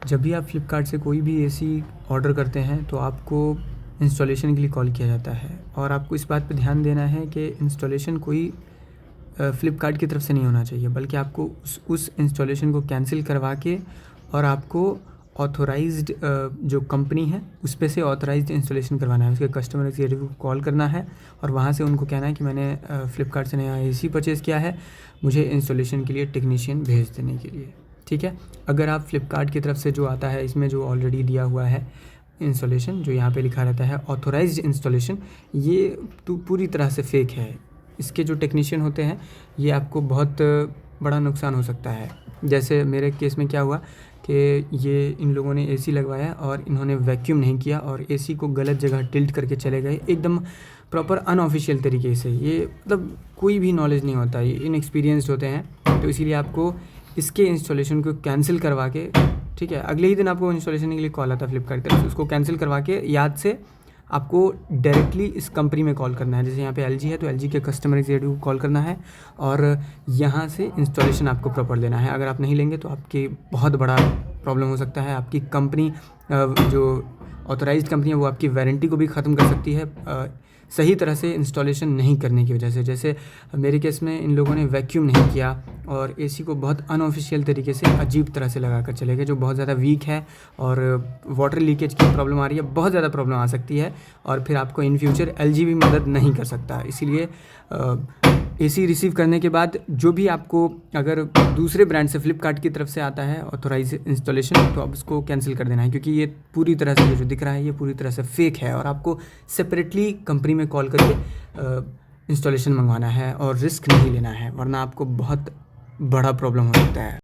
जब भी आप फ्लिपकार्ट से कोई भी एसी ऑर्डर करते हैं तो आपको इंस्टॉलेशन के लिए कॉल किया जाता है और आपको इस बात पे ध्यान देना है कि इंस्टॉलेशन कोई फ्लिपकार्ट की तरफ से नहीं होना चाहिए, बल्कि आपको उस इंस्टॉलेशन को कैंसिल करवा के और आपको ऑथोराइज्ड जो कंपनी है उस पे से ऑथोराइज्ड इंस्टॉलेशन करवाना है। उसके कस्टमर एग्जीक्यूटिव को कॉल करना है और वहाँ से उनको कहना है कि मैंने फ्लिपकार्ट से नया एसी परचेज़ किया है, मुझे इंस्टॉलेशन के लिए टेक्नीशियन भेज देने के लिए। ठीक है। अगर आप फ्लिपकार्ट की तरफ से जो आता है इसमें जो ऑलरेडी दिया हुआ है इंस्टॉलेशन, जो यहाँ पे लिखा रहता है ऑथोराइज्ड इंस्टॉलेशन, ये तो पूरी तरह से फेक है। इसके जो टेक्नीशियन होते हैं ये आपको बहुत बड़ा नुकसान हो सकता है। जैसे मेरे केस में क्या हुआ कि ये इन लोगों ने एसी लगवाया और इन्होंने वैक्यूम नहीं किया और एसी को गलत जगह टिल्ट करके चले गए, एकदम प्रॉपर अनऑफिशियल तरीके से। ये मतलब कोई भी नॉलेज नहीं होता, ये इनएक्सपीरियंस्ड होते हैं। तो इसीलिए आपको इसके इंस्टॉलेशन को कैंसिल करवा के, ठीक है, अगले ही दिन आपको इंस्टॉलेशन के लिए कॉल आता है फ्लिपकार्ट की तरफ से, उसको कैंसिल करवा के याद से आपको डायरेक्टली इस कंपनी में कॉल करना है। जैसे यहाँ पे एलजी है तो एलजी के कस्टमर एग्जीक्यूटिव को कॉल करना है और यहाँ से इंस्टॉलेशन आपको प्रॉपर देना है। अगर आप नहीं लेंगे तो आपकी बहुत बड़ा प्रॉब्लम हो सकता है। आपकी कंपनी जो ऑथराइज्ड कंपनी है वो आपकी वारंटी को भी ख़त्म कर सकती है सही तरह से इंस्टॉलेशन नहीं करने की वजह से। जैसे मेरे केस में इन लोगों ने वैक्यूम नहीं किया और एसी को बहुत अनऑफिशियल तरीके से अजीब तरह से लगा कर चले गए, जो बहुत ज़्यादा वीक है और वाटर लीकेज की प्रॉब्लम आ रही है, बहुत ज़्यादा प्रॉब्लम आ सकती है और फिर आपको इन फ्यूचर एलजी भी मदद नहीं कर सकता। इसीलिए एसी रिसीव करने के बाद जो भी आपको अगर दूसरे ब्रांड से फ्लिपकार्ट की तरफ से आता है ऑथोराइज इंस्टॉलेशन, तो अब उसको कैंसिल कर देना है, क्योंकि ये पूरी तरह से जो दिख रहा है ये पूरी तरह से फेक है और आपको सेपरेटली कंपनी में कॉल करके इंस्टॉलेशन मंगवाना है और रिस्क नहीं लेना है, वरना आपको बहुत बड़ा प्रॉब्लम हो सकता है।